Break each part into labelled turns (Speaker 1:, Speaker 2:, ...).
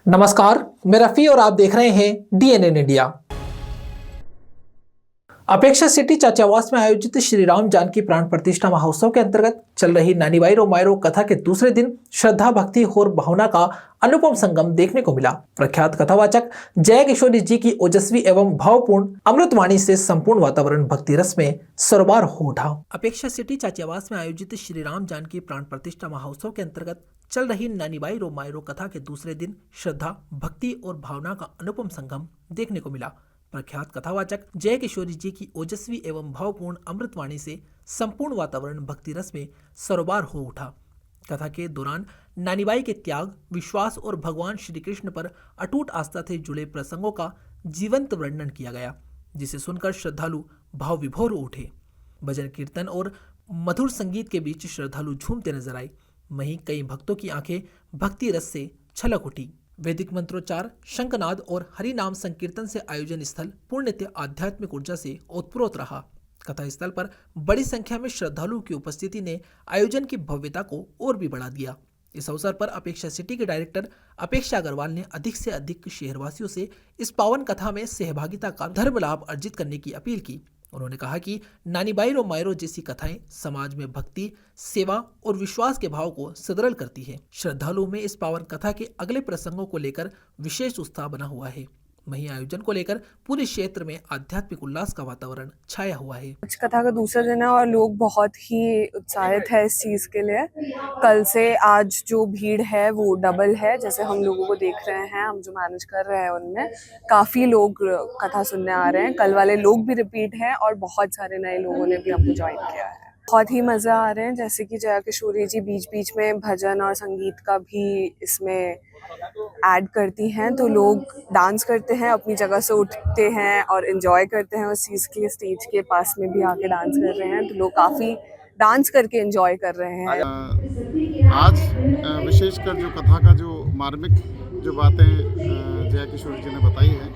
Speaker 1: नमस्कार, मैं रफी और आप देख रहे हैं डीएनएन इंडिया। अपेक्षा सिटी चाचावास में आयोजित श्री राम जानकी प्राण प्रतिष्ठा महोत्सव के अंतर्गत चल रही नानी रो मायरो कथा के दूसरे दिन श्रद्धा, भक्ति और भावना का अनुपम संगम देखने को मिला। प्रख्यात कथावाचक जय किशोरी जी की ओजस्वी एवं भावपूर्ण अमृतवाणी से संपूर्ण वातावरण भक्ति रस में सरोबार हो उठा। अपेक्षा सिटी चाचावास में आयोजित श्री राम जानकी प्राण प्रतिष्ठा महोत्सव के अंतर्गत चल रही नानी रो मायरो कथा के दूसरे दिन श्रद्धा, भक्ति और भावना का अनुपम संगम देखने को मिला। प्रख्यात कथावाचक जय किशोरी जी की ओजस्वी एवं भावपूर्ण अमृतवाणी से संपूर्ण वातावरण भक्ति रस में सरोबार हो उठा। कथा के दौरान नानीबाई के त्याग, विश्वास और भगवान श्री कृष्ण पर अटूट आस्था से जुड़े प्रसंगों का जीवंत वर्णन किया गया, जिसे सुनकर श्रद्धालु भाव विभोर उठे। भजन कीर्तन और मधुर संगीत के बीच श्रद्धालु झूमते नजर आए। वहीं कई भक्तों की आंखें भक्ति रस से छलक उठी। वैदिक मंत्रोच्चार, शंखनाद और हरि नाम संकीर्तन से आयोजन स्थल पूर्णतः आध्यात्मिक ऊर्जा से ओतप्रोत रहा। कथा स्थल पर बड़ी संख्या में श्रद्धालुओं की उपस्थिति ने आयोजन की भव्यता को और भी बढ़ा दिया। इस अवसर पर अपेक्षा सिटी के डायरेक्टर अपेक्षा अग्रवाल ने अधिक से अधिक शहरवासियों से इस पावन कथा में सहभागिता का धर्म लाभ अर्जित करने की अपील की। उन्होंने कहा कि नानी रो मायरो जैसी कथाएं समाज में भक्ति, सेवा और विश्वास के भाव को सुदृढ़ करती है। श्रद्धालुओं में इस पावन कथा के अगले प्रसंगों को लेकर विशेष उत्साह बना हुआ है। वहीं आयोजन को लेकर पूरे क्षेत्र में आध्यात्मिक उल्लास का वातावरण छाया हुआ है।
Speaker 2: आज कथा का दूसरा दिन है और लोग बहुत ही उत्साहित है इस चीज के लिए। कल से आज जो भीड़ है वो डबल है। जैसे हम लोगों को देख रहे हैं, हम जो मैनेज कर रहे हैं उनमें काफी लोग कथा सुनने आ रहे हैं। कल वाले लोग भी रिपीट हैं और बहुत सारे नए लोगों ने भी हमको ज्वाइन किया है। बहुत ही मजा आ रहे हैं। जैसे कि जया किशोरी जी बीच बीच में भजन और संगीत का भी इसमें ऐड करती हैं, तो लोग डांस करते हैं, अपनी जगह से उठते हैं और एंजॉय करते हैं उस चीज़ के लिए। स्टेज के पास में भी आके डांस कर रहे हैं, तो लोग काफ़ी डांस करके एंजॉय कर रहे हैं।
Speaker 3: आज विशेषकर जो कथा का जो मार्मिक जो बातें जया किशोरी जी ने बताई है,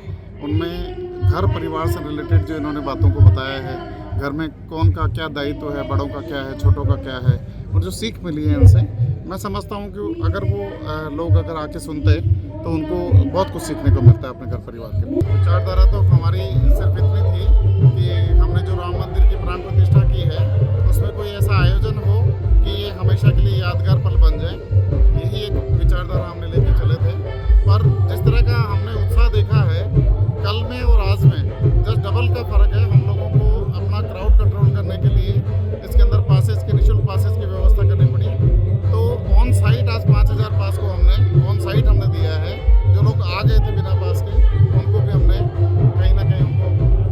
Speaker 3: उनमें घर परिवार से रिलेटेड जो इन्होंने बातों को बताया है, घर में कौन का क्या दायित्व है, बड़ों का क्या है, छोटों का क्या है, और जो सीख मिली है इनसे, मैं समझता हूँ कि अगर वो लोग अगर आके सुनते तो उनको बहुत कुछ सीखने को मिलता है अपने घर परिवार के लिए। विचारधारा तो हमारी सिर्फ इतनी थी कि हमने जो राम मंदिर की प्राण प्रतिष्ठा की है उसमें कोई ऐसा आयोजन हो कि ये हमेशा के लिए यादगार पल बन जाए। यही एक विचारधारा हमने लेके चले थे। पर जिस तरह का हमने उत्साह देखा है कल में और आज में, जस्ट डबल का फर्क है। हम लोगों को अपना क्राउड कंट्रोल करने के लिए इसके अंदर पासेस के, निःशुल्क पासेस की व्यवस्था करनी पड़ी। तो ऑन साइट आज 5000 पास को हमने ऑन साइट हमने दिया है। जो लोग आ गए थे बिना पास के, उनको भी हमने कहीं ना कहीं उनको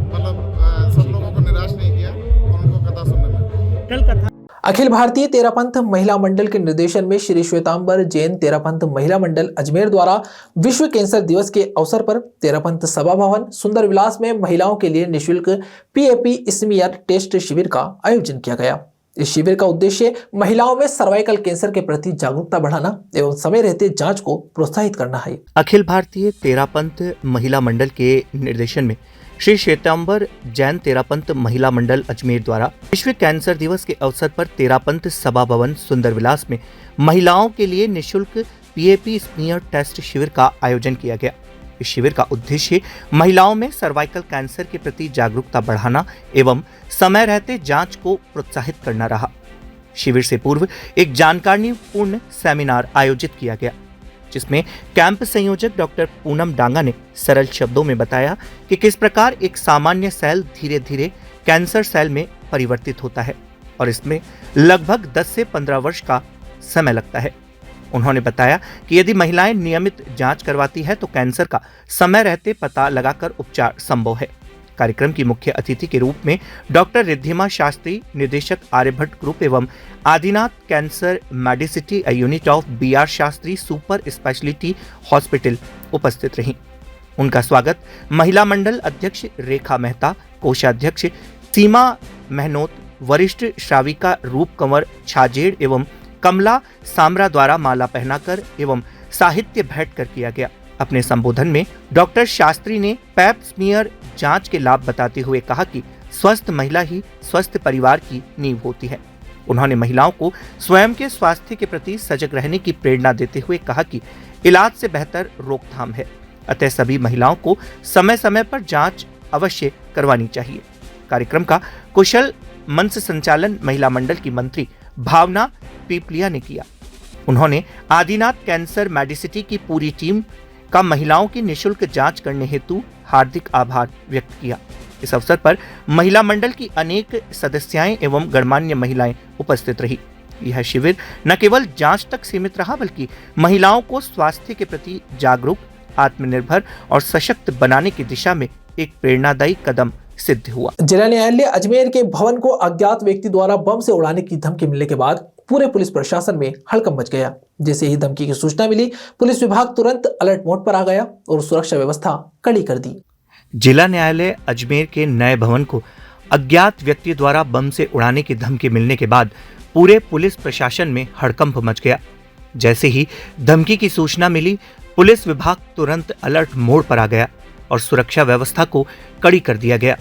Speaker 3: मतलब सब लोगों को निराश नहीं किया और उनको कथा सुनने में
Speaker 1: कल कथा अखिल भारतीय तेरापंथ महिला मंडल के निर्देशन में श्री श्वेतांबर जैन तेरापंथ महिला मंडल अजमेर द्वारा विश्व कैंसर दिवस के अवसर पर तेरापंथ सभा भवन सुंदर विलास में महिलाओं के लिए निःशुल्क पीएपी स्मीयर टेस्ट शिविर का आयोजन किया गया। इस शिविर का उद्देश्य महिलाओं में सर्वाइकल कैंसर के प्रति जागरूकता बढ़ाना एवं समय रहते जांच को प्रोत्साहित करना है।
Speaker 4: अखिल भारतीय तेरापंथ महिला मंडल के निर्देशन में श्री श्वेतांबर जैन तेरापंथ महिला मंडल अजमेर द्वारा विश्व कैंसर दिवस के अवसर पर तेरापंथ सभा भवन सुंदर विलास में महिलाओं के लिए निःशुल्क पीएपी स्मीयर टेस्ट शिविर का आयोजन किया गया। इस शिविर का उद्देश्य महिलाओं में सर्वाइकल कैंसर के प्रति जागरूकता बढ़ाना एवं समय रहते जांच को प्रोत्साहित करना रहा। शिविर से पूर्व एक जानकारीपूर्ण सेमिनार आयोजित किया गया, जिसमें कैंप संयोजक डॉक्टर पूनम डांगा ने सरल शब्दों में बताया कि किस प्रकार एक सामान्य सेल धीरे धीरे कैंसर सेल में परिवर्तित होता है और इसमें लगभग 10 से 15 वर्ष का समय लगता है। उन्होंने बताया कि यदि महिलाएं नियमित जांच करवाती है तो कैंसर का समय रहते पता लगाकर उपचार संभव है। कार्यक्रम की मुख्य अतिथि के रूप में डॉक्टर रिद्धिमा शास्त्री, निदेशक आर्यभट्ट ग्रुप एवं Adinath cancer medicity unit of BR Shastri super speciality hospital उपस्थित रहीं। उनका स्वागत महिला मंडल अध्यक्ष रेखा मेहता, कोषाध्यक्ष सीमा मेहनोत, वरिष्ठ श्राविका रूप कंवर छाजेड़ एवं कमला सामरा द्वारा माला पहनाकर एवं साहित्य भेंट कर किया गया। अपने संबोधन में डॉक्टर शास्त्री ने पैप स्मीयर जांच के लाभ बताते हुए कहा कि स्वस्थ महिला ही स्वस्थ परिवार की नींव होती है। उन्होंने महिलाओं को स्वयं के स्वास्थ्य के प्रति सजग रहने की प्रेरणा देते हुए कहा कि इलाज से बेहतर रोकथाम है, अतः सभी महिलाओं को समय समय पर जांच अवश्य करवानी चाहिए। कार्यक्रम का कुशल मंच संचालन महिला मंडल की मंत्री भावना पीपलिया ने किया। उन्होंने आदिनाथ कैंसर मेडिसिटी की पूरी टीम का महिलाओं की निःशुल्क जांच करने हेतु हार्दिक आभार व्यक्त किया। इस अवसर पर महिला मंडल की अनेक सदस्याएं एवं गणमान्य महिलाएं उपस्थित रही। यह शिविर न केवल जांच तक सीमित रहा बल्कि महिलाओं को स्वास्थ्य के प्रति जागरूक, आत्मनिर्भर और सशक्त बनाने की दिशा में एक प्रेरणादायी कदम सिद्ध हुआ।
Speaker 1: जिला न्यायालय अजमेर के भवन को अज्ञात व्यक्ति द्वारा बम से उड़ाने की धमकी मिलने के बाद पूरे पुलिस प्रशासन में हड़कंप मच गया। जैसे ही धमकी की सूचना मिली, पुलिस विभाग तुरंत अलर्ट मोड पर आ गया और सुरक्षा व्यवस्था कड़ी कर दी।
Speaker 4: जिला न्यायालय अजमेर के नए भवन को अज्ञात व्यक्ति द्वारा बम से उड़ाने की धमकी मिलने के बाद पूरे पुलिस प्रशासन में हड़कंप मच गया। जैसे ही धमकी की सूचना मिली, पुलिस विभाग तुरंत अलर्ट मोड पर आ गया और सुरक्षा व्यवस्था को कड़ी कर दिया गया।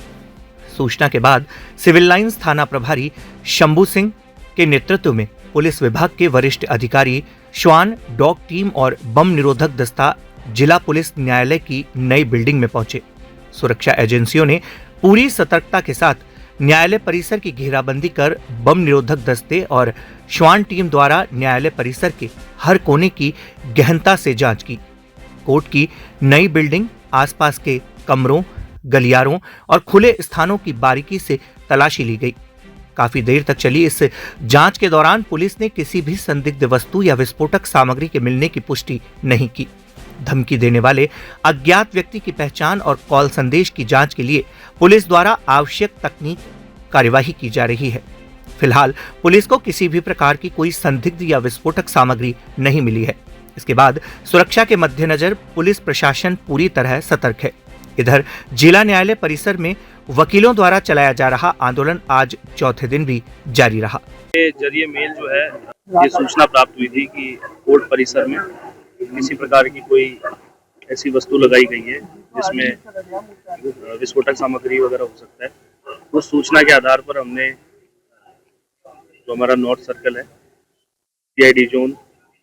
Speaker 4: सूचना के बाद सिविल लाइंस थाना प्रभारी शंभू सिंह के नेतृत्व में पुलिस विभाग के वरिष्ठ अधिकारी, श्वान डॉग टीम और बम निरोधक दस्ता जिला पुलिस न्यायालय की नई बिल्डिंग में पहुंचे। सुरक्षा एजेंसियों ने पूरी सतर्कता के साथ न्यायालय परिसर की घेराबंदी कर बम निरोधक दस्ते और श्वान टीम द्वारा न्यायालय परिसर के हर कोने की गहनता से जांच की। कोर्ट की नई बिल्डिंग, आसपास के कमरों, गलियारों और खुले स्थानों की बारीकी से तलाशी ली गई। काफी देर तक चली इस जांच के दौरान पुलिस ने किसी भी संदिग्ध वस्तु या विस्फोटक सामग्री के मिलने की पुष्टि नहीं की। धमकी देने वाले अज्ञात व्यक्ति की पहचान और कॉल संदेश की जांच के लिए पुलिस द्वारा आवश्यक तकनीक कार्यवाही की जा रही है। फिलहाल पुलिस को किसी भी प्रकार की कोई संदिग्ध या विस्फोटक सामग्री नहीं मिली है। इसके बाद सुरक्षा के मद्देनजर पुलिस प्रशासन पूरी तरह सतर्क है। इधर जिला न्यायालय परिसर में वकीलों द्वारा चलाया जा रहा आंदोलन आज चौथे दिन भी जारी रहा।
Speaker 5: के जरिए मेल जो है ये सूचना प्राप्त हुई थी कि कोर्ट परिसर में किसी प्रकार की कोई ऐसी वस्तु लगाई गई है जिसमें विस्फोटक सामग्री वगैरह हो सकता है। उस सूचना के आधार पर हमने जो हमारा नॉर्थ सर्कल है, सीआईडी जोन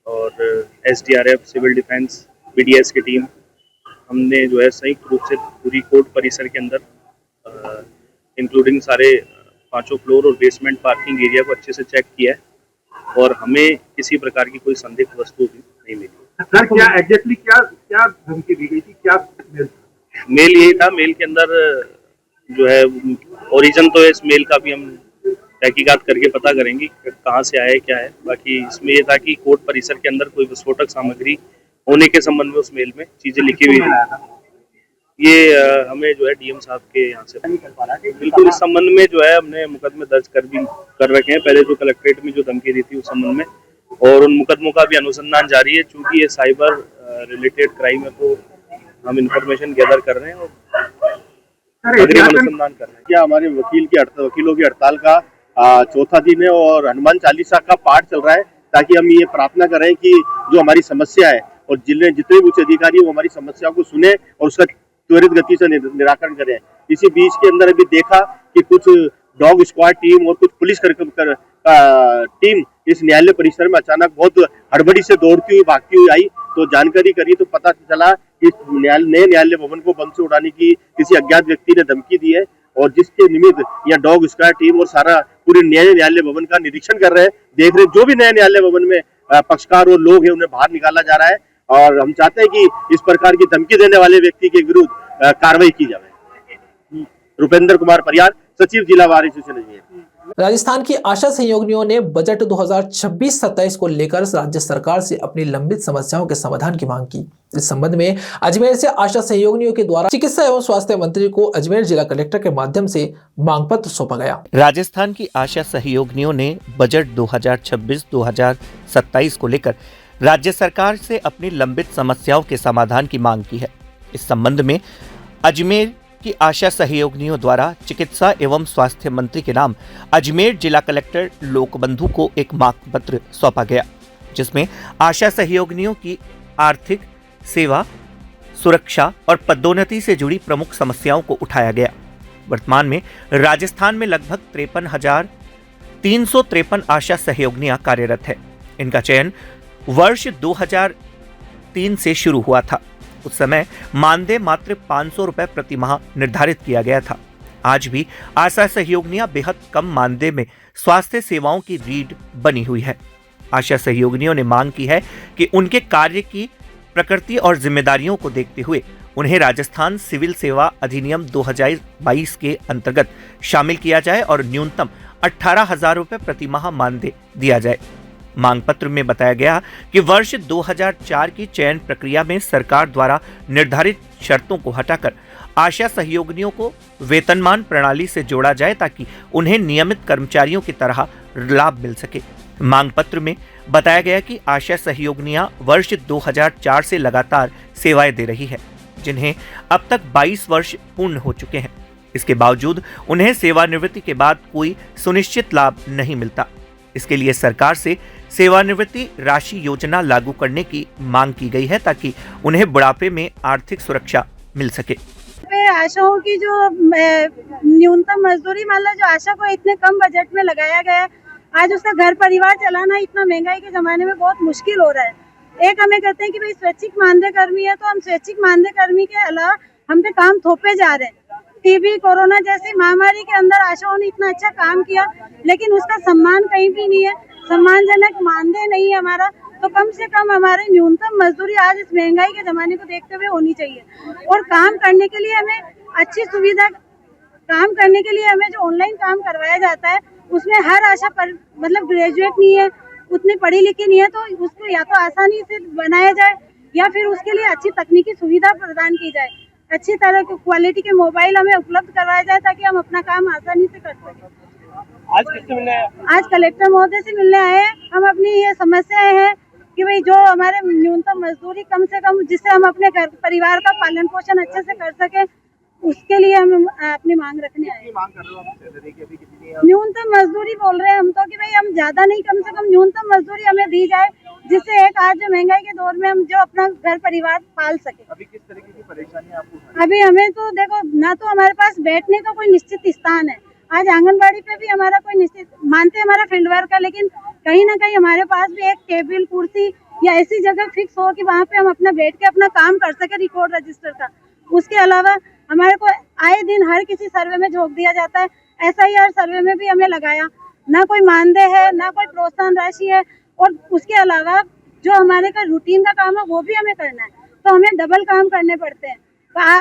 Speaker 5: और एसडीआरएफ, सिविल डिफेंस, बीडीएस की टीम, हमने जो है संयुक्त रूप से पूरी कोर्ट परिसर के अंदर इंक्लूडिंग सारे 5 फ्लोर और बेसमेंट पार्किंग एरिया को अच्छे से चेक किया है और हमें किसी प्रकार की कोई संदिग्ध वस्तु भी नहीं मिली।
Speaker 6: सर, क्या एग्जैक्टली क्या धमकी दी गई थी? क्या
Speaker 5: मेल यही था। मेल के अंदर जो है ओरिजिन तो इस मेल का भी हम तहकीकात करके पता करेंगे कहाँ से आया क्या है। बाकी इसमें ये था कि कोर्ट परिसर के अंदर कोई विस्फोटक सामग्री होने के संबंध में उस मेल में चीजें लिखी हुई थी। ये हमें जो है डीएम साहब के यहाँ से बिल्कुल इस संबंध में जो है हमने मुकदमे दर्ज कर रखे हैं। पहले जो कलेक्ट्रेट में जो धमकी दी थी उस संबंध में, और उन मुकदमों का भी अनुसंधान जारी है। चूंकि ये साइबर रिलेटेड क्राइम है तो हम इंफॉर्मेशन गैदर कर रहे हैं और अग्रिम अनुसंधान कर रहे हैं।
Speaker 6: क्या हमारे वकीलों की हड़ताल का चौथा दिन है और हनुमान चालीसा का पाठ चल रहा है, ताकि हम ये प्रार्थना कर रहे हैं कि जो हमारी समस्या है और जितने भी उच्च अधिकारी वो हमारी समस्याओं को सुने और उसका त्वरित गति से निराकरण करें। इसी बीच के अंदर अभी देखा कि कुछ डॉग स्क्वाड टीम और कुछ पुलिस टीम इस न्यायालय परिसर में अचानक बहुत हड़बड़ी से दौड़ती हुई भागती हुई आई, तो जानकारी करी तो पता चला कि नए न्यायालय भवन को बम से उड़ाने की किसी अज्ञात व्यक्ति ने धमकी दी है और जिसके निमित्त यह डॉग स्क्वाड टीम और सारा पूरे नए न्यायालय भवन का निरीक्षण कर रहे हैं, देख रहे हैं। जो भी नए न्यायालय भवन में पक्षकार और लोग हैं उन्हें बाहर निकाला जा रहा है और हम चाहते हैं कि इस प्रकार की धमकी देने वाले व्यक्ति के विरुद्ध कार्रवाई की जाए। रुपेंद्र कुमार परियार, सचिव जिला बार एसोसिएशन अजमेर।
Speaker 1: राजस्थान की आशा सहयोगिनियों ने बजट 2026-27 को लेकर राज्य सरकार से अपनी लंबित समस्याओं के समाधान की मांग की। इस संबंध में अजमेर से आशा सहयोगिनियों के द्वारा चिकित्सा एवं स्वास्थ्य मंत्री को अजमेर जिला कलेक्टर के माध्यम से मांग पत्र सौंपा गया।
Speaker 4: राजस्थान की आशा सहयोगिनियों ने बजट 2026-2027 को लेकर राज्य सरकार से अपनी लंबित समस्याओं के समाधान की मांग की है। इस संबंध में अजमेर की आशा सहयोगिनियों द्वारा चिकित्सा एवं स्वास्थ्य मंत्री के नाम अजमेर जिला कलेक्टर लोकबंधु को एक मांग पत्र सौंपा गया, जिसमें आशा सहयोगिनियों की आर्थिक, सेवा, सुरक्षा और पदोन्नति से जुड़ी प्रमुख समस्याओं को उठाया गया। वर्तमान में राजस्थान में लगभग 353 आशा सहयोगिनियां कार्यरत है। इनका चयन वर्ष 2003 से शुरू हुआ था। उस समय मानदेय मात्र 500 रुपए प्रति माह निर्धारित किया गया था। आज भी आशा सहयोगिनियां बेहद कम मानदेय में स्वास्थ्य सेवाओं की रीढ़ बनी हुई है। आशा सहयोगिनियों ने मांग की है कि उनके कार्य की प्रकृति और जिम्मेदारियों को देखते हुए उन्हें राजस्थान सिविल सेवा अधिनियम 2022 के अंतर्गत शामिल किया जाए और न्यूनतम 18,000 रुपए प्रति माह मानदेय दिया जाए। मांग पत्र में बताया गया कि वर्ष 2004 की चयन प्रक्रिया में सरकार द्वारा निर्धारित शर्तों को हटाकर आशा सहयोगिनियों को वेतनमान प्रणाली से जोड़ा जाए ताकि उन्हें नियमित कर्मचारियों की तरह लाभ मिल सके। मांग पत्र में बताया गया कि आशा सहयोगिनियां वर्ष 2004 से लगातार सेवाएं दे रही है, जिन्हें अब तक 22 वर्ष पूर्ण हो चुके हैं। इसके बावजूद उन्हें सेवानिवृत्ति के बाद कोई सुनिश्चित लाभ नहीं मिलता। इसके लिए सरकार से सेवानिवृत्ति राशि योजना लागू करने की मांग की गई है ताकि उन्हें बुढ़ापे में आर्थिक सुरक्षा मिल सके।
Speaker 7: आशाओं की जो न्यूनतम मजदूरी मान लो जो आशा को इतने कम बजट में लगाया गया, आज उसका घर परिवार चलाना इतना महंगाई के जमाने में बहुत मुश्किल हो रहा है। एक हमें कहते हैं कि भाई स्वैच्छिक मानदेय कर्मी है, तो हम स्वैच्छिक मानदेय कर्मी के अलावा हम पे काम थोपे जा रहे हैं। टीबी कोरोना जैसी महामारी के अंदर आशाओं ने इतना अच्छा काम किया, लेकिन उसका सम्मान कहीं भी नहीं है, सम्मानजनक मानदेय नहीं है हमारा। तो कम से कम हमारे न्यूनतम मजदूरी आज इस महंगाई के जमाने को देखते हुए होनी चाहिए। और काम करने के लिए हमें अच्छी सुविधा, काम करने के लिए हमें जो ऑनलाइन काम करवाया जाता है उसमें हर आशा पर मतलब ग्रेजुएट नहीं है, उतनी पढ़ी लिखी नहीं है, तो उसको या तो आसानी से बनाया जाए या फिर उसके लिए अच्छी तकनीकी सुविधा प्रदान की जाए। अच्छी तरह की क्वालिटी के मोबाइल हमें उपलब्ध करवाया जाए ताकि हम अपना काम आसानी से कर सकें।
Speaker 8: आज किससे मिलने आए?
Speaker 7: आज कलेक्टर महोदय से मिलने आए हैं। हम अपनी ये समस्याएं हैं कि भाई जो हमारे न्यूनतम मजदूरी कम से कम, जिससे हम अपने घर परिवार का पालन पोषण अच्छे से कर सके, उसके लिए हम अपनी मांग रखने आए।
Speaker 8: मांग कर रहे हो आप सैलरी की अभी कितनी है?
Speaker 7: न्यूनतम मजदूरी बोल रहे हैं हम तो कि भाई हम ज्यादा नहीं, कम से कम न्यूनतम मजदूरी हमें दी जाए, जिससे एक आज जो महंगाई के दौर में हम जो अपना घर परिवार पाल सके।
Speaker 8: अभी किस तरीके की परेशानी आपको?
Speaker 7: अभी हमें तो देखो, ना तो हमारे पास बैठने का कोई निश्चित स्थान है। आज आंगनबाड़ी पे भी हमारा कोई निश्चित, मानते हमारा फील्ड वर्क है, लेकिन कहीं ना कहीं हमारे पास भी एक टेबल कुर्सी या ऐसी जगह फिक्स हो कि वहाँ पे हम अपना बैठ के अपना काम कर सके रिकॉर्ड रजिस्टर का। उसके अलावा हमारे को आए दिन हर किसी सर्वे में झोंक दिया जाता है। SIR सर्वे में भी हमें लगाया, ना कोई मानदेय है, ना कोई प्रोत्साहन राशि है, और उसके अलावा जो हमारे का रूटीन का काम है वो भी हमें करना है, तो हमें डबल काम करने पड़ते हैं।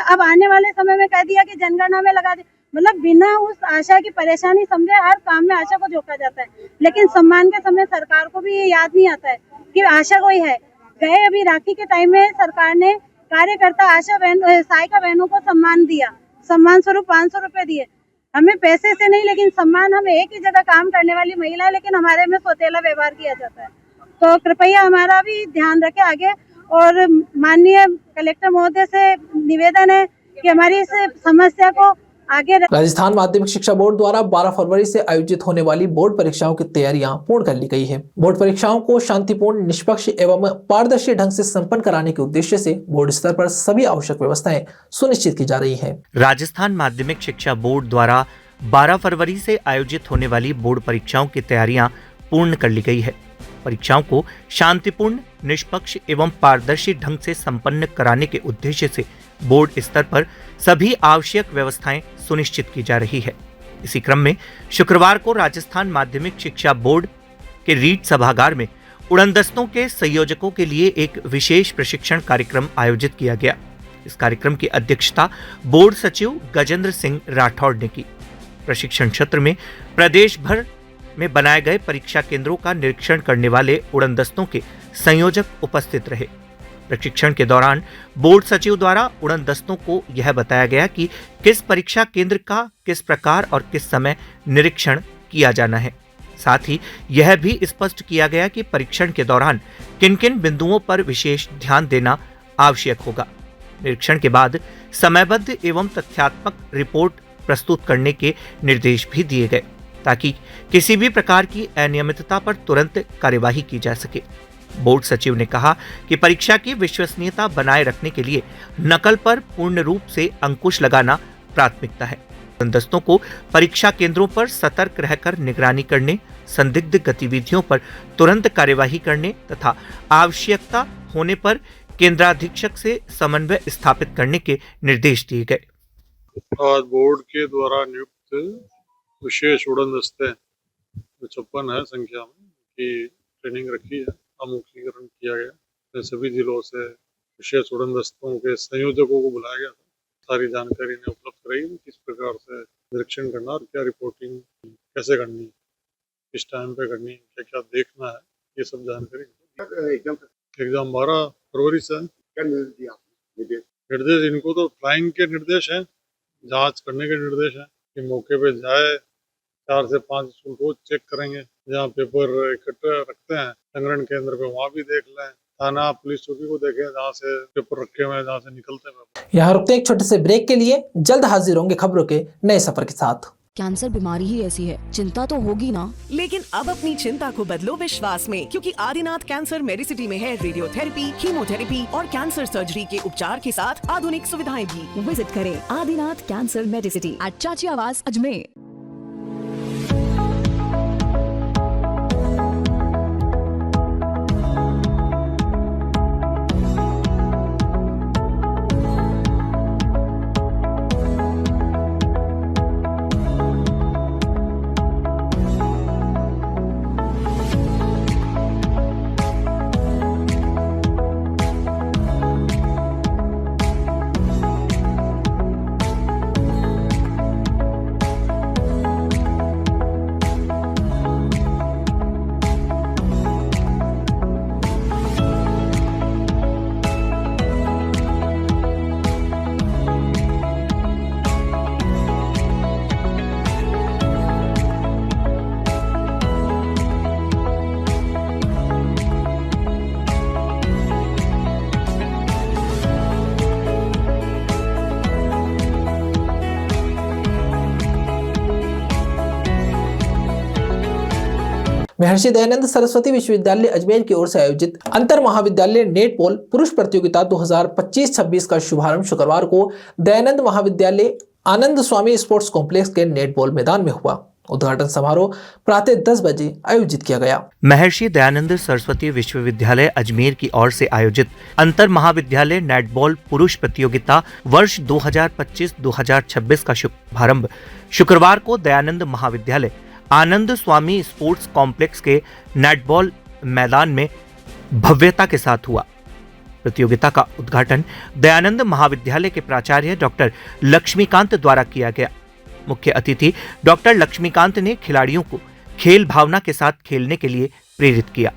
Speaker 7: अब आने वाले समय में कह दिया कि जनगणना में लगा दी, मतलब बिना उस आशा की परेशानी समझे हर काम में आशा को झोंका जाता है। लेकिन सम्मान के समय सरकार को भी ये याद नहीं आता है कि आशा कोई है। गए अभी राखी के टाइम में सरकार ने कार्यकर्ता आशा बहन, सहायिका बहनों को सम्मान दिया, सम्मान स्वरूप 500 रुपए दिए। हमें पैसे से नहीं, लेकिन सम्मान, हम एक ही जगह काम करने वाली महिला है, लेकिन हमारे में सौतेला व्यवहार किया जाता है। तो कृपया हमारा भी ध्यान रखें आगे, और माननीय कलेक्टर महोदय से निवेदन है कि हमारी इस समस्या को आगे
Speaker 1: राजस्थान माध्यमिक शिक्षा बोर्ड द्वारा 12 फरवरी से आयोजित होने वाली बोर्ड परीक्षाओं की तैयारियां पूर्ण कर ली गई है। बोर्ड परीक्षाओं को शांतिपूर्ण, निष्पक्ष एवं पारदर्शी ढंग से संपन्न कराने के उद्देश्य से बोर्ड स्तर पर सभी आवश्यक व्यवस्थाएं सुनिश्चित की जा रही है।
Speaker 4: राजस्थान माध्यमिक शिक्षा बोर्ड द्वारा 12 फरवरी से आयोजित होने वाली बोर्ड परीक्षाओं की तैयारियां पूर्ण कर ली गई है। परीक्षाओं को शांतिपूर्ण, निष्पक्ष एवं पारदर्शी ढंग से संपन्न कराने के उद्देश्य से बोर्ड स्तर पर सभी आवश्यक व्यवस्थाएं सुनिश्चित की जा रही है। इसी क्रम में शुक्रवार को राजस्थान माध्यमिक शिक्षा बोर्ड के रीट सभागार में उड़नदस्तों के संयोजकों के लिए एक विशेष प्रशिक्षण कार्यक्रम आयोजित किया गया। इस कार्यक्रम की अध्यक्षता बोर्ड सचिव गजेंद्र सिंह राठौड़ ने की। प्रशिक्षण सत्र में प्रदेश भर में बनाए गए परीक्षा केंद्रों का निरीक्षण करने वाले उड़नदस्तों के संयोजक उपस्थित रहे। प्रशिक्षण के दौरान बोर्ड सचिव द्वारा उड़नदस्तों को यह बताया गया कि किस परीक्षा केंद्र का किस प्रकार और किस समय निरीक्षण किया जाना है। साथ ही यह भी स्पष्ट किया गया कि परीक्षण के दौरान किन किन बिंदुओं पर विशेष ध्यान देना आवश्यक होगा। निरीक्षण के बाद समयबद्ध एवं तथ्यात्मक रिपोर्ट प्रस्तुत करने के निर्देश भी दिए गए ताकि किसी भी प्रकार की अनियमितता पर तुरंत कार्यवाही की जा सके। बोर्ड सचिव ने कहा कि परीक्षा की विश्वसनीयता बनाए रखने के लिए नकल पर पूर्ण रूप से अंकुश लगाना प्राथमिकता है। दस्तों को परीक्षा केंद्रों पर सतर्क रहकर निगरानी करने, संदिग्ध गतिविधियों पर तुरंत कार्यवाही करने तथा आवश्यकता होने पर केंद्राधीक्षक से समन्वय स्थापित करने के निर्देश दिए गए।
Speaker 9: आज बोर्ड के द्वारा नियुक्त विशेष उड़न दस्ते 56 है संख्या में की ट्रेनिंग रखी है, अमुखीकरण किया गया। सभी जिलों से विशेष उड़न दस्तों के संयोजकों को बुलाया गया था। सारी जानकारी ने उपलब्ध कराई किस प्रकार से निरीक्षण करना और क्या रिपोर्टिंग कैसे करनी, किस टाइम पे करनी, क्या क्या देखना है, ये सब जानकारी। एग्जाम 12 फरवरी से क्या निर्देश इनको तो फ्लाइंग के निर्देश हैं, जांच करने के निर्देश हैं कि मौके पे जाए 4 से 5 स्कूल को चेक करेंगे, जहाँ पेपर इकट्ठे रखते हैं संग्रहण केंद्र पे वहाँ भी देख लें, थाना पुलिस चौकी को देखें जहाँ से पेपर रखे हुए हैं, जहाँ से निकलते हैं।
Speaker 1: यहाँ रुकते एक छोटे से ब्रेक के लिए, जल्द हाजिर होंगे खबरों के नए सफर के साथ।
Speaker 10: कैंसर बीमारी ही ऐसी है, चिंता तो होगी ना।
Speaker 11: लेकिन अब अपनी चिंता को बदलो विश्वास में, क्योंकि आदिनाथ कैंसर मेडिसिटी में है रेडियोथेरेपी, कीमोथेरेपी और कैंसर सर्जरी के उपचार के साथ आधुनिक सुविधाएं भी।
Speaker 10: विजिट करें आदिनाथ कैंसर मेडिसिटी एट चाची आवास अजमेर।
Speaker 1: महर्षि दयानंद सरस्वती विश्वविद्यालय अजमेर की ओर से आयोजित अंतर महाविद्यालय नेटबॉल पुरुष प्रतियोगिता 2025-26 का शुभारंभ शुक्रवार को दयानंद महाविद्यालय आनंद स्वामी स्पोर्ट्स कॉम्प्लेक्स के नेटबॉल मैदान में हुआ। उद्घाटन समारोह प्रातः 10 बजे आयोजित किया गया।
Speaker 4: महर्षि दयानंद सरस्वती विश्वविद्यालय अजमेर की ओर से आयोजित अंतर महाविद्यालय नेटबॉल पुरुष प्रतियोगिता वर्ष 2025-2026 का शुभारंभ शुक्रवार को दयानंद महाविद्यालय आनंद स्वामी स्पोर्ट्स कॉम्प्लेक्स के नेटबॉल मैदान में भव्यता के साथ हुआ। प्रतियोगिता का उद्घाटन दयानंद महाविद्यालय के प्राचार्य डॉक्टर लक्ष्मीकांत द्वारा किया गया। मुख्य अतिथि डॉक्टर लक्ष्मीकांत ने खिलाड़ियों को खेल भावना के साथ खेलने के लिए प्रेरित किया।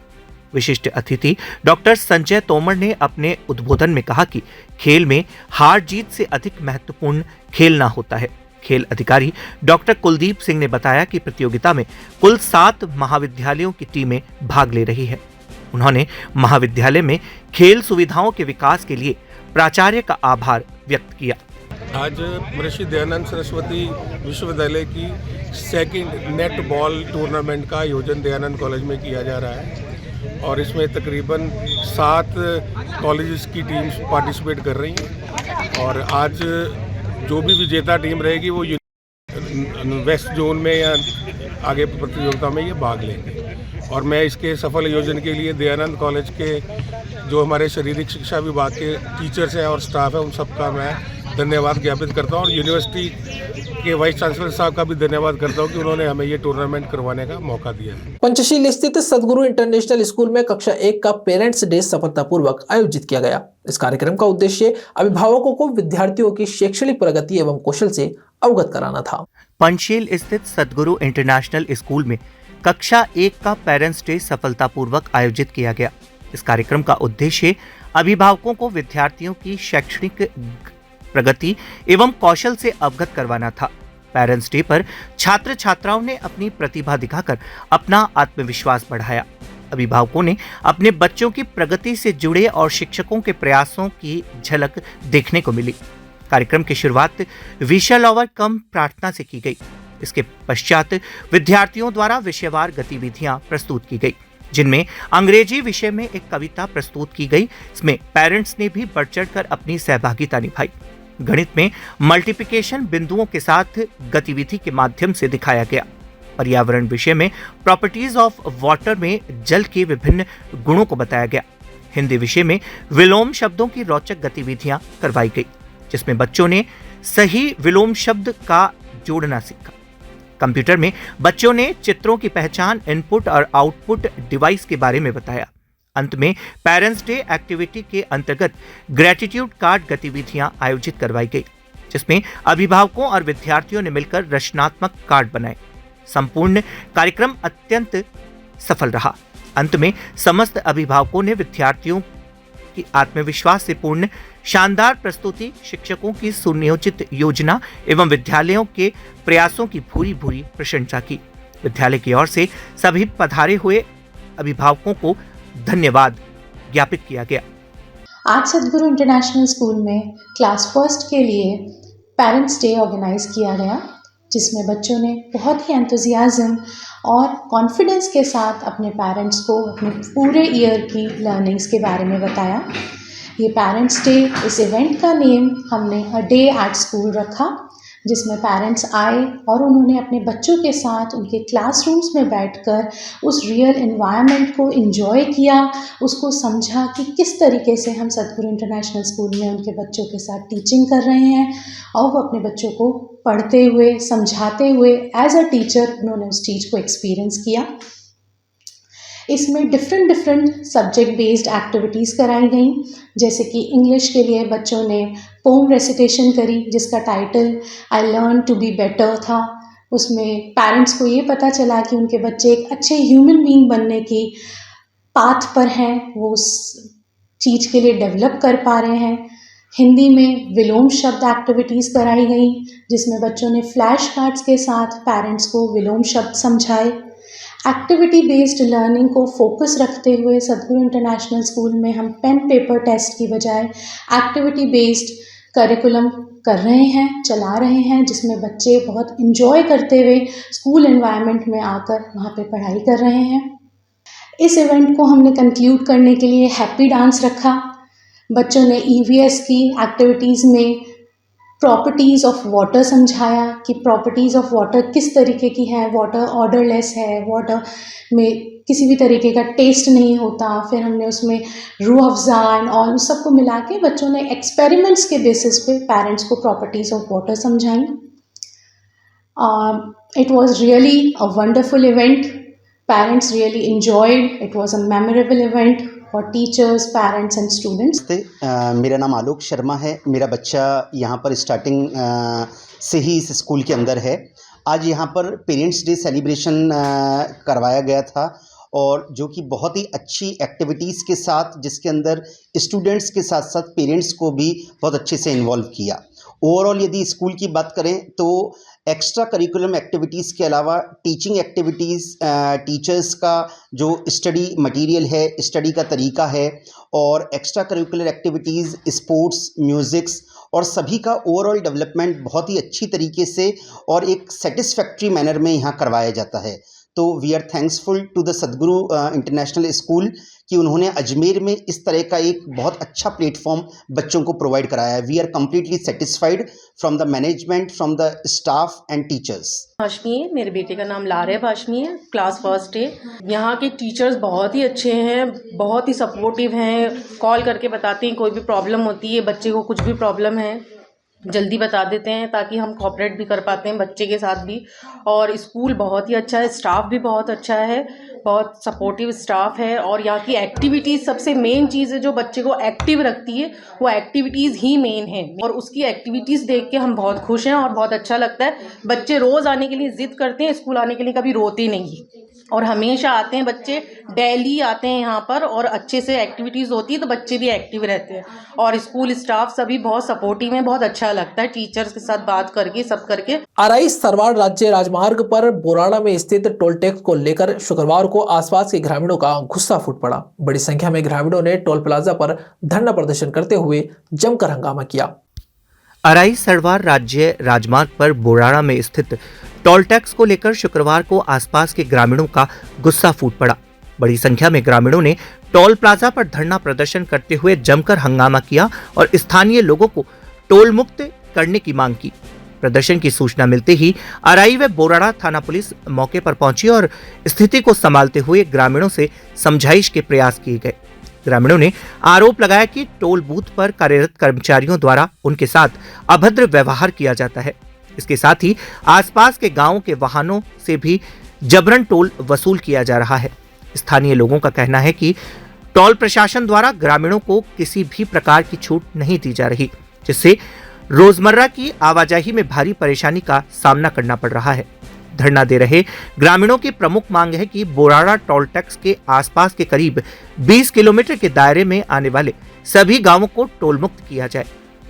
Speaker 4: विशिष्ट अतिथि डॉक्टर संजय तोमर ने अपने उद्बोधन में कहा कि खेल में हार जीत से अधिक महत्वपूर्ण खेलना होता है। खेल अधिकारी डॉक्टर कुलदीप सिंह ने बताया कि प्रतियोगिता में कुल 7 महाविद्यालयों की टीमें भाग ले रही है। उन्होंने महाविद्यालय में खेल सुविधाओं के विकास के लिए प्राचार्य का आभार व्यक्त किया।
Speaker 12: आज महर्षि दयानंद सरस्वती विश्वविद्यालय की सेकंड नेट बॉल टूर्नामेंट का आयोजन दयानंद कॉलेज में किया जा रहा है और इसमें तकरीबन 7 कॉलेजेस की टीम्स पार्टिसिपेट कर रही हैं और आज जो भी विजेता टीम रहेगी वो वेस्ट जोन में या आगे प्रतियोगिता में ये भाग लेंगे। और मैं इसके सफल आयोजन के लिए दयानंद कॉलेज के जो हमारे शारीरिक शिक्षा विभाग के टीचर्स हैं और स्टाफ है उन सबका मैं धन्यवाद ज्ञापित करता हूं और यूनिवर्सिटी के वाइस चांसलर साहब का भी धन्यवाद करता हूं कि उन्होंने हमें ये टूर्नामेंट करवाने का मौका दिया है।
Speaker 1: पंचशील स्थित सदगुरु इंटरनेशनल स्कूल में कक्षा 1 का पेरेंट्स डे सफलतापूर्वक आयोजित किया गया। इस कार्यक्रम का उद्देश्य अभिभावकों को विद्यार्थियों की शैक्षणिक प्रगति एवं कौशल से अवगत कराना था।
Speaker 4: पंचशील स्थित सदगुरु इंटरनेशनल स्कूल में कक्षा 1 का पेरेंट्स डे सफलतापूर्वक आयोजित किया गया। इस कार्यक्रम का उद्देश्य अभिभावकों को विद्यार्थियों की शैक्षणिक प्रगति एवं कौशल से अवगत करवाना था। पेरेंट्स डे पर छात्र छात्राओं ने अपनी प्रतिभा दिखाकर अपना आत्मविश्वास बढ़ाया। अभिभावकों ने अपने बच्चों की प्रगति से जुड़े और शिक्षकों के प्रयासों की झलक देखने को मिली। कार्यक्रम की शुरुआत विषय ओवर कम प्रार्थना से की गई। इसके पश्चात विद्यार्थियों द्वारा विषयवार गतिविधियां प्रस्तुत की गई, जिनमें अंग्रेजी विषय में एक कविता प्रस्तुत की गई। इसमें पेरेंट्स ने भी बढ़ चढ़कर अपनी सहभागिता निभाई। गणित में मल्टीप्लिकेशन बिंदुओं के साथ गतिविधि के माध्यम से दिखाया गया। पर्यावरण विषय में प्रॉपर्टीज ऑफ वाटर में जल के विभिन्न गुणों को बताया गया। हिंदी विषय में विलोम शब्दों की रोचक गतिविधियां करवाई गई, जिसमें बच्चों ने सही विलोम शब्द का जोड़ना सीखा। कंप्यूटर में बच्चों ने चित्रों की पहचान, इनपुट और आउटपुट डिवाइस के बारे में बताया। अंत में पेरेंट्स डे एक्टिविटी के अंतर्गत ग्रेटिट्यूड कार्ड गतिविधियां आयोजित करवाई गई, जिसमें अभिभावकों और विद्यार्थियों ने मिलकर रचनात्मक कार्ड बनाए। संपूर्ण कार्यक्रम अत्यंत सफल रहा। अंत में समस्त अभिभावकों ने विद्यार्थियों की आत्मविश्वास से पूर्ण शानदार प्रस्तुति, शिक्षकों की सुनियोजित योजना एवं विद्यालयों के प्रयासों की भूरी भूरी प्रशंसा की। विद्यालय की ओर से सभी पधारे हुए अभिभावकों को धन्यवाद ज्ञापित किया गया।
Speaker 13: आज सदगुरु इंटरनेशनल स्कूल में क्लास फर्स्ट के लिए पेरेंट्स डे ऑर्गेनाइज किया गया, जिसमें बच्चों ने बहुत ही एंथुजियाज्म और कॉन्फिडेंस के साथ अपने पेरेंट्स को अपने पूरे ईयर की लर्निंग्स के बारे में बताया। ये पेरेंट्स डे, इस इवेंट का नेम हमने अ डे एट स्कूल रखा, जिसमें पेरेंट्स आए और उन्होंने अपने बच्चों के साथ उनके क्लासरूम्स में बैठकर उस रियल एनवायरनमेंट को एंजॉय किया, उसको समझा कि किस तरीके से हम सदगुरु इंटरनेशनल स्कूल में उनके बच्चों के साथ टीचिंग कर रहे हैं, और वो अपने बच्चों को पढ़ते हुए, समझाते हुए एज अ टीचर उन्होंने उस चीज़ को एक्सपीरियंस किया। इसमें डिफरेंट सब्जेक्ट बेस्ड एक्टिविटीज़ कराई गई, जैसे कि इंग्लिश के लिए बच्चों ने पोम रेसिटेशन करी, जिसका title I learn to be better था। उसमें पेरेंट्स को ये पता चला कि उनके बच्चे एक अच्छे ह्यूमन बीइंग बनने की पाथ पर हैं, वो उस चीज़ के लिए डेवलप कर पा रहे हैं। हिंदी में विलोम शब्द एक्टिविटीज़ कराई गई, जिसमें बच्चों ने फ्लैश कार्ड्स के साथ पेरेंट्स को विलोम शब्द समझाए। एक्टिविटी बेस्ड लर्निंग को फोकस रखते हुए सदगुरु इंटरनेशनल स्कूल में हम पेन पेपर टेस्ट की बजाय एक्टिविटी बेस्ड करिकुलम कर रहे हैं, चला रहे हैं, जिसमें बच्चे बहुत इंजॉय करते हुए स्कूल एनवायरनमेंट में आकर वहाँ पे पढ़ाई कर रहे हैं। इस इवेंट को हमने कंक्लूड करने के लिए हैप्पी डांस रखा। बच्चों ने ईवीएस की एक्टिविटीज़ में प्रॉपर्टीज़ ऑफ वाटर समझाया कि प्रॉपर्टीज़ ऑफ वाटर किस तरीके की है। वाटर ऑर्डरलेस है, वाटर में किसी भी तरीके का टेस्ट नहीं होता। फिर हमने उसमें रूह अफ़ज़ा एंड ऑल उस सबको मिला के बच्चों ने एक्सपेरिमेंट्स के बेसिस पे पेरेंट्स को प्रॉपर्टीज़ ऑफ वाटर समझाई। It was really a wonderful event. Parents really enjoyed. It was a memorable event for teachers, parents and students.
Speaker 14: मेरा नाम आलोक शर्मा है। मेरा बच्चा यहाँ पर स्टार्टिंग से ही इस स्कूल के अंदर है। आज यहाँ पर पेरेंट्स डे सेलिब्रेशन करवाया गया था, और जो कि बहुत ही अच्छी एक्टिविटीज़ के साथ, जिसके अंदर स्टूडेंट्स के साथ साथ पेरेंट्स को भी बहुत अच्छे से इन्वॉल्व किया। ओवरऑल यदि स्कूल की बात करें तो एक्स्ट्रा करिकुलम एक्टिविटीज़ के अलावा टीचिंग एक्टिविटीज़, टीचर्स का जो स्टडी मटेरियल है, स्टडी का तरीका है, और extra curricular activities, sports, musics और सभी का ओवरऑल डेवलपमेंट बहुत ही अच्छी तरीके से और एक सेटिस्फैक्ट्री मैनर में यहाँ करवाया जाता है। तो we are thankful to the Sadguru international school कि उन्होंने अजमेर में इस तरह का एक बहुत अच्छा प्लेटफॉर्म बच्चों को प्रोवाइड कराया है। We are completely satisfied from the management, from the staff and teachers.
Speaker 15: भाशमी है, मेरे बेटे का नाम लारे भाशमी है, क्लास फर्स्ट है। यहाँ के टीचर्स बहुत ही अच्छे हैं, बहुत ही सपोर्टिव हैं, कॉल करके बताते हैं कोई भी प्रॉब्लम होती है, बच्चे को कुछ भी प्रॉब्लम है जल्दी बता देते हैं, ताकि हम कोऑपरेट भी कर पाते हैं बच्चे के साथ भी। और स्कूल बहुत ही अच्छा है, स्टाफ भी बहुत अच्छा है, बहुत सपोर्टिव स्टाफ है। और यहाँ की एक्टिविटीज़ सबसे मेन चीज़ है जो बच्चे को एक्टिव रखती है, वो एक्टिविटीज़ ही मेन है। और उसकी एक्टिविटीज़ देख के हम बहुत खुश हैं और बहुत अच्छा लगता है। बच्चे रोज़ आने के लिए ज़िद करते हैं, स्कूल आने के लिए कभी रोते नहीं, और हमेशा आते हैं बच्चे, डेली आते हैं यहाँ पर, और अच्छे से एक्टिविटीज़ होती है तो बच्चे भी एक्टिव रहते हैं। और स्कूल स्टाफ सभी बहुत सपोर्टिव है, बहुत अच्छा लगता है टीचर्स के साथ बात करके, सब करके।
Speaker 1: आरआई सरवाड़ राज्य राजमार्ग पर बोराड़ा में स्थित टोल टैक्स को लेकर शुक्रवार को आसपास के ग्रामीणों का गुस्सा फूट पड़ा। बड़ी संख्या में ग्रामीणों ने टोल प्लाजा पर धरना प्रदर्शन करते हुए जमकर हंगामा किया।
Speaker 4: आरआई सरवाड़ राज्य राजमार्ग पर बोराड़ा में स्थित टोल टैक्स को लेकर शुक्रवार को आसपास के ग्रामीणों का गुस्सा फूट पड़ा। बड़ी संख्या में ग्रामीणों ने टोल प्लाजा पर धरना प्रदर्शन करते हुए जमकर हंगामा किया और स्थानीय लोगों को टोल मुक्त करने की मांग की। प्रदर्शन की सूचना मिलते ही अराई व बोराड़ा थाना पुलिस मौके पर पहुंची और स्थिति को संभालते हुए ग्रामीणों से समझाइश के प्रयास किए गए। ग्रामीणों ने आरोप लगाया कि टोल बूथ पर कार्यरत कर्मचारियों द्वारा उनके साथ अभद्र व्यवहार किया जाता है। इसके साथ ही आसपास के गांवों के वाहनों से भी जबरन टोल वसूल किया जा रहा है। स्थानीय लोगों का कहना है कि टोल प्रशासन द्वारा ग्रामीणों को किसी भी प्रकार की छूट नहीं दी जा रही, जिससे रोजमर्रा की आवाजाही में भारी परेशानी का सामना करना पड़ रहा है। धरना दे रहे ग्रामीणों की प्रमुख मांग है कि बोराड़ा टोल टैक्स के आसपास के करीब 20 किलोमीटर के दायरे में आने वाले सभी गांवों को टोल मुक्त किया जाए,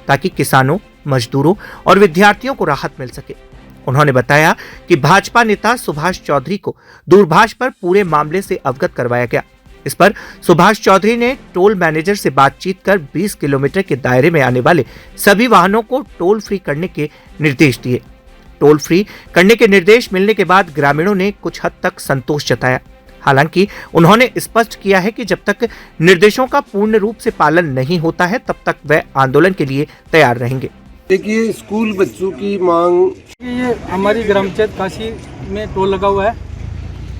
Speaker 4: ताकि किसानों, मजदूरों और विद्यार्थियों को राहत मिल सके। उन्होंने बताया कि भाजपा नेता सुभाष चौधरी को दूरभाष पर पूरे मामले से अवगत करवाया गया। इस पर सुभाष चौधरी ने टोल मैनेजर से बातचीत कर 20 किलोमीटर के दायरे में आने वाले सभी वाहनों को टोल फ्री करने के निर्देश दिए। टोल फ्री करने के निर्देश मिलने के बाद ग्रामीणों ने कुछ हद तक संतोष जताया। हालांकि उन्होंने स्पष्ट किया है कि जब तक निर्देशों का पूर्ण रूप से पालन नहीं होता है, तब तक वह आंदोलन के लिए तैयार रहेंगे।
Speaker 16: देखिए, स्कूल बच्चों की मांग,
Speaker 17: ये हमारी ग्राम पंचायत काशी में टोल लगा हुआ है,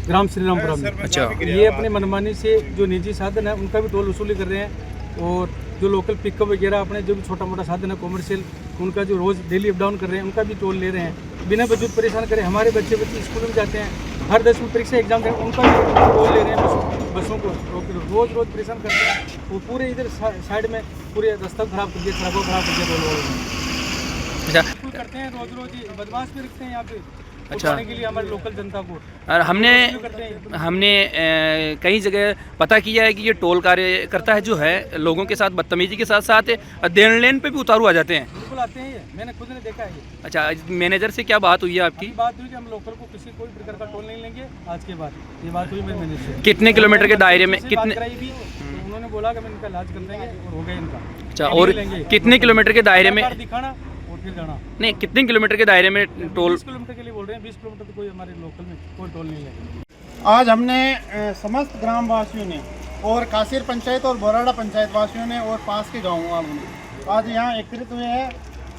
Speaker 17: ग्राम श्री रामपुरा में।
Speaker 16: अच्छा,
Speaker 17: ये अपने मनमानी से जो निजी साधन है उनका भी टोल वसूली कर रहे हैं, और जो लोकल पिकअप वगैरह अपने जो भी छोटा मोटा साधन है कॉमर्शियल, उनका जो रोज़ डेली अप डाउन कर रहे हैं उनका भी टोल ले रहे हैं, बिना वजूद परेशान करें। हमारे बच्चे स्कूल में जाते हैं, हर 10वीं परीक्षा एग्जाम दें, उनका भी टोल ले रहे हैं, बसों को रोज़ परेशान करते हैं। वो पूरे इधर साइड में पूरे रास्ता खराब कर दिया, सड़कों खराब कर दिया टोल करते हैं, रोज बदमाश भी रखते हैं यहाँ पे।
Speaker 18: अच्छा,
Speaker 17: के लिए हमारे लोकल जनता को।
Speaker 18: और हमने कई जगह पता किया है कि ये टोल कार्य करता है जो है लोगों के साथ बदतमीजी के साथ साथ देन लेन पे भी उतारू आ जाते हैं।
Speaker 17: बिल्कुल आते हैं, ये मैंने खुद ने देखा है।
Speaker 18: अच्छा, मैनेजर से क्या बात हुई है आपकी?
Speaker 17: बात हुई कि हम लोकल को किसी कोई प्रकार का टोल नहीं लेंगे आज के बाद, ये बात हुई मेरे मैनेजर से।
Speaker 18: कितने किलोमीटर के दायरे में कितने?
Speaker 17: तो उन्होंने बोला कि मैं इनका इलाज कर देंगे और हो गया इनका।
Speaker 18: अच्छा, और कितने किलोमीटर के दायरे में
Speaker 17: दिखाना और फिर जाना?
Speaker 18: नहीं, कितने किलोमीटर के दायरे में टोल?
Speaker 17: 20 किलोमीटर के लिए बोल रहे हैं, 20 किलोमीटर तो कोई हमारे लोकल में कोई टोल नहीं है।
Speaker 19: आज हमने समस्त ग्राम वासियों ने और कासिर पंचायत और बोराड़ा पंचायत वासियों ने और पास के गाँव वालों ने आज यहाँ एकत्रित हुए हैं,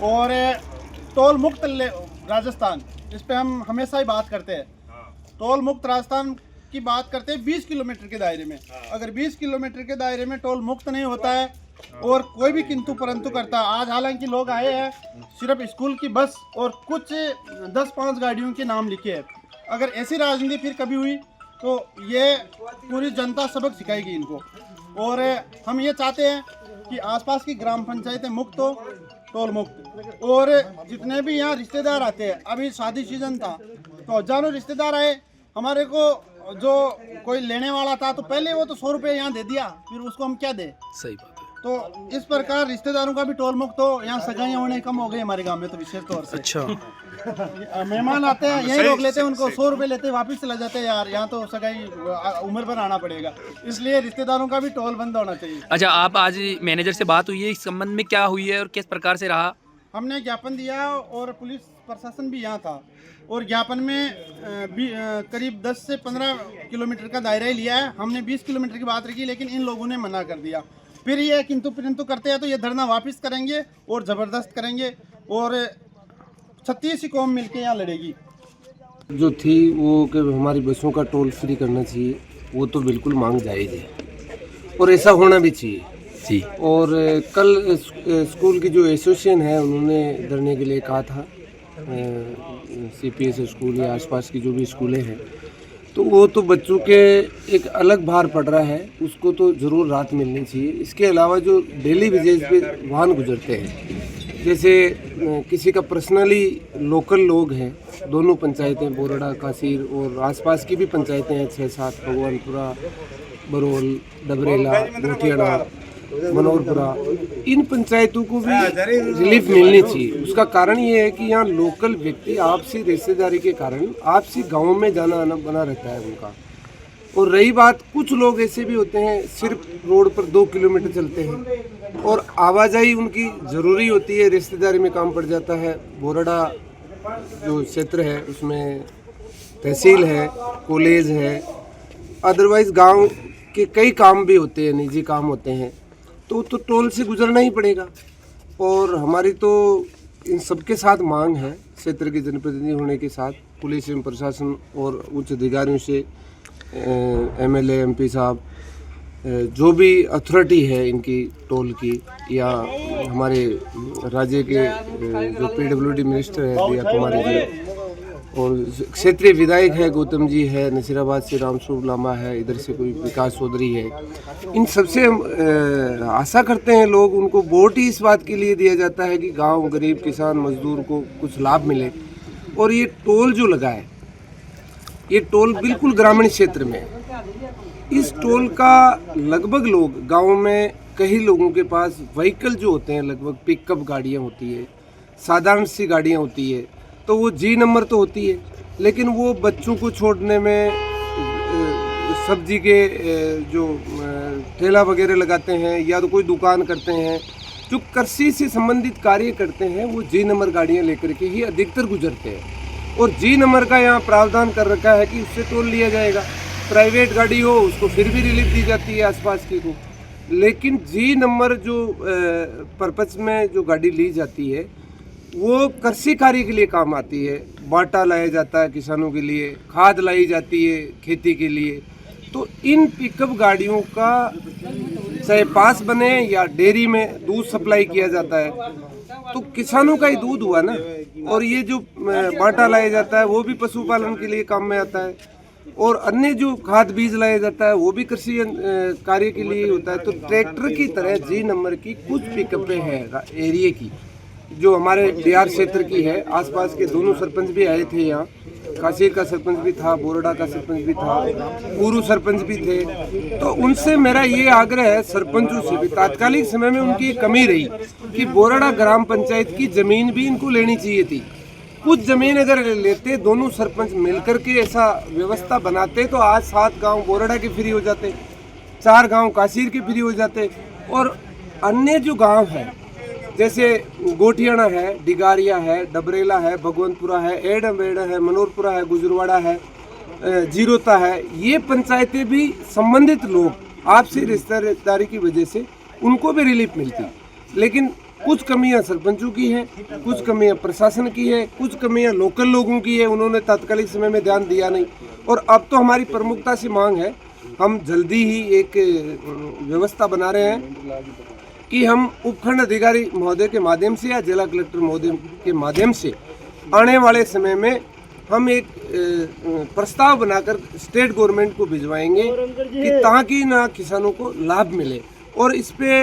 Speaker 19: और टोल मुक्त राजस्थान, इस पे हम हमेशा ही बात करते हैं। टोल मुक्त राजस्थान की बात करते हैं 20 किलोमीटर के दायरे में। अगर 20 किलोमीटर के दायरे में टोल मुक्त नहीं होता है और कोई भी किंतु परंतु करता, आज हालांकि लोग आए हैं, सिर्फ स्कूल की बस और कुछ 10-5 गाड़ियों के नाम लिखे हैं। अगर ऐसी राजनीति फिर कभी हुई तो ये पूरी जनता सबक सिखाएगी इनको। और हम ये चाहते हैं कि आसपास की ग्राम पंचायतें मुक्त हो, टोल मुक्त। और जितने भी यहाँ रिश्तेदार आते हैं, अभी शादी सीजन था तो हजारों रिश्तेदार आए, हमारे को जो कोई लेने वाला था तो पहले वो तो 100 रुपये यहाँ दे दिया, फिर उसको हम क्या दें?
Speaker 18: सही बात है।
Speaker 19: तो इस प्रकार रिश्तेदारों का भी टोल मुक्त हो। यहाँ सगाइयाँ होने कम हो गई हमारे गांव में तो विशेष तौर से।
Speaker 18: अच्छा,
Speaker 19: मेहमान आते हैं, यही रोक लेते हैं उनको, 100 रुपये लेते हैं, वापस चला जाते हैं। यार यहाँ तो सगाई उम्र पर आना पड़ेगा, इसलिए रिश्तेदारों का भी टोल बंद होना चाहिए।
Speaker 18: अच्छा, आप आज मैनेजर से बात हुई है, इस संबंध में क्या हुई है और किस प्रकार से रहा?
Speaker 19: हमने ज्ञापन दिया और पुलिस प्रशासन भी यहाँ था, और ज्ञापन में करीब 10 से 15 किलोमीटर का दायरा ही लिया है। हमने 20 किलोमीटर की बात रखी, लेकिन इन लोगों ने मना कर दिया। फिर ये किंतु परंतु करते हैं तो ये धरना वापस करेंगे और ज़बरदस्त करेंगे, और 36 कौम मिलके यहाँ लड़ेगी।
Speaker 16: जो थी वो कि हमारी बसों का टोल फ्री करना चाहिए, वो तो बिल्कुल मांग जायज़ है और ऐसा होना भी चाहिए जी। और कल स्कूल की जो एसोसिएशन है उन्होंने धरने के लिए कहा था, CPS स्कूल या आसपास की जो भी स्कूलें हैं, तो वो तो बच्चों के एक अलग भार पड़ रहा है, उसको तो ज़रूर राहत मिलनी चाहिए। इसके अलावा जो डेली बेसिस पे वाहन गुजरते हैं, जैसे किसी का पर्सनली लोकल लोग हैं, दोनों पंचायतें बोराड़ा, कासीर और आसपास की भी पंचायतें हैं 6-7, भगवानपुरा, बरोल, डबरेला, गोटियाड़ा, मनोहरपुरा, इन पंचायतों को भी रिलीफ मिलनी चाहिए। उसका कारण ये है कि यहाँ लोकल व्यक्ति आपसी रिश्तेदारी के कारण आपसी गाँव में जाना आना बना रहता है उनका। और रही बात, कुछ लोग ऐसे भी होते हैं सिर्फ रोड पर 2 किलोमीटर चलते हैं और आवाजाही उनकी ज़रूरी होती है, रिश्तेदारी में काम पड़ जाता है। बोराड़ा जो क्षेत्र है उसमें तहसील है, कॉलेज है, अदरवाइज़ गांव के कई काम भी होते हैं, निजी काम होते हैं, तो टोल से गुजरना ही पड़ेगा। और हमारी तो इन सबके साथ मांग है, क्षेत्र के जनप्रतिनिधि होने के साथ पुलिस एवं प्रशासन और उच्च अधिकारियों से, एमएलए एमपी साहब, जो भी अथॉरिटी है इनकी टोल की, या हमारे राज्य के जो पीडब्ल्यूडी मिनिस्टर है दिया कुमारी जी, और क्षेत्रीय विधायक है गौतम जी है, नसीराबाद से रामस्वरूप लामा है, इधर से कोई विकास चौधरी है, इन सबसे आशा करते हैं लोग, उनको वोट ही इस बात के लिए दिया जाता है कि गांव गरीब किसान मजदूर को कुछ लाभ मिले। और ये टोल जो लगा है, ये टोल बिल्कुल ग्रामीण क्षेत्र में है। इस टोल का लगभग लोग गाँव में, कई लोगों के पास व्हीकल जो होते हैं, लगभग पिकअप गाड़ियाँ होती है, साधारण सी गाड़ियाँ होती है, तो वो जी नंबर तो होती है, लेकिन वो बच्चों को छोड़ने में, सब्जी के जो ठेला वगैरह लगाते हैं या तो कोई दुकान करते हैं, जो कृषि से संबंधित कार्य करते हैं, वो जी नंबर गाड़ियां लेकर के ही अधिकतर गुजरते हैं। और जी नंबर का यहाँ प्रावधान कर रखा है कि उससे टोल लिया जाएगा। प्राइवेट गाड़ी हो उसको फिर भी रिलीफ दी जाती है आसपास की को, लेकिन जी नंबर जो पर्पज़ में जो गाड़ी ली जाती है वो कृषि कार्य के लिए काम आती है। बाटा लाया जाता है किसानों के लिए, खाद लाई जाती है खेती के लिए। तो इन पिकअप गाड़ियों का चाहे पास बने या डेयरी में दूध सप्लाई किया जाता है, तो किसानों का ही दूध हुआ ना। और ये जो बाटा लाया जाता है वो भी पशुपालन के लिए काम में आता है, और अन्य जो खाद बीज लाया जाता है वो भी कृषि कार्य के लिए होता है। तो ट्रैक्टर की तरह जी नंबर की कुछ पिकअपें हैं एरिया की, जो हमारे डीआर क्षेत्र की है। आसपास के दोनों सरपंच भी आए थे यहाँ, काशीर का सरपंच भी था, बोरडा का सरपंच भी था, पूर्व सरपंच भी थे। तो उनसे मेरा ये आग्रह है, सरपंचों से भी, तात्कालिक समय में उनकी कमी रही कि बोरडा ग्राम पंचायत की ज़मीन भी इनको लेनी चाहिए थी। कुछ ज़मीन अगर लेते दोनों सरपंच मिलकर के ऐसा व्यवस्था बनाते तो आज 7 गाँव बोरडा के फ्री हो जाते, 4 गाँव काशीर के फ्री हो जाते, और अन्य जो गाँव है जैसे गोठियाना है, डिगारिया है, डबरेला है, भगवंतपुरा है, एडमेड़ा है, मनोरपुरा है, गुजरवाड़ा है, जीरोता है, ये पंचायतें भी संबंधित लोग आपसी रिश्तेदारी की वजह से उनको भी रिलीफ मिलती। लेकिन कुछ कमियां सरपंचों की है, कुछ कमियां प्रशासन की है, कुछ कमियां लोकल लोगों की है, उन्होंने तात्कालिक समय में ध्यान दिया नहीं। और अब तो हमारी प्रमुखता से मांग है, हम जल्दी ही एक व्यवस्था बना रहे हैं कि हम उपखंड अधिकारी महोदय के माध्यम से या जिला कलेक्टर महोदय के माध्यम से आने वाले समय में हम एक प्रस्ताव बनाकर स्टेट गवर्नमेंट को भिजवाएंगे कि ताकि ना किसानों को लाभ मिले, और इस पे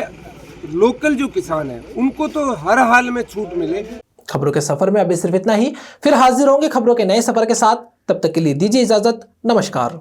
Speaker 16: लोकल जो किसान हैं उनको तो हर हाल में छूट मिले।
Speaker 1: खबरों के सफर में अभी सिर्फ इतना ही, फिर हाजिर होंगे खबरों के नए सफर के साथ। तब तक के लिए दीजिए इजाजत, नमस्कार।